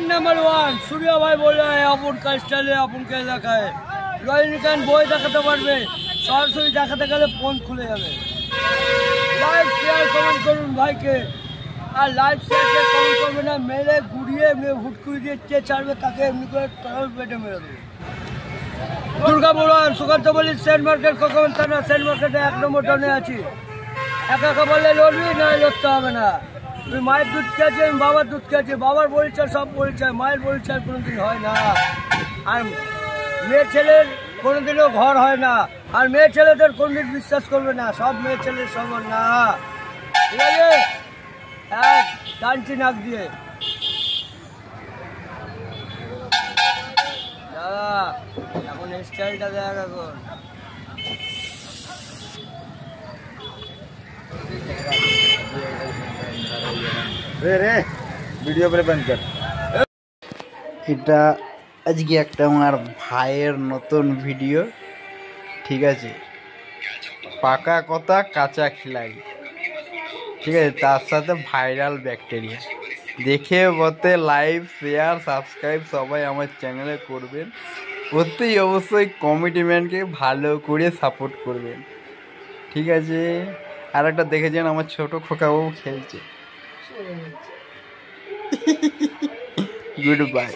number 1 Surya भाई बोल रहा है अपन का स्टाइल है अपन कैसा का है রজনীকান্ত বই দেখাতে পারবে সরাসরি দেখাতে গেলে ফোন খুলে যাবে লাইভ শেয়ার কমেন্ট করুন ভাইকে আর লাইভ শেয়ার কমেন্ট করবে না মেরে গুড়িয়ে হুটকুড়ি দিয়ে কে ছাড়বে তাকে এমনি করে তরল পেটে মেরে দেবে দুর্গা বলুন সুকান্ত বলি সেন্ট মার্কেট কখন থানা সেন্ট মার্কেটে 1 নম্বর টাউনে আছি একা একা বললে লড়বি না লড়তে হবে না তুই মায়ের দুধ খেয়েছি আমি বাবার দুধ খেয়েছি বাবার পরিচয় সব পরিচয় মায়ের পরিচয় কোনোদিন হয় না আর মেয়ে ছেলের কোনোদিনও ঘর হয় না আর মেয়ে ছেলেদের কোনোদিন বিশ্বাস করবে না সব মেয়ে ছেলের সমান না ঠিক আছে এক টানছি নাক দিয়ে দাদা এখন স্টাইলটা দেখ এখন ভিডিও করে বন্ধ কর এটা আজকে একটা আমার ভাইয়ের নতুন ভিডিও ঠিক আছে পাকা কথা কাঁচা খিলাই ঠিক আছে তার সাথে ভাইরাল ব্যাকটেরিয়া দেখে বলতে লাইভ শেয়ার সাবস্ক্রাইব সবাই আমার চ্যানেলে করবেন অবশ্যই কমেডি ম্যানকে ভালো করে সাপোর্ট করবেন ঠিক আছে আর একটা দেখেছেন আমার ছোট খোকাবাবু খেলছে গুড বাই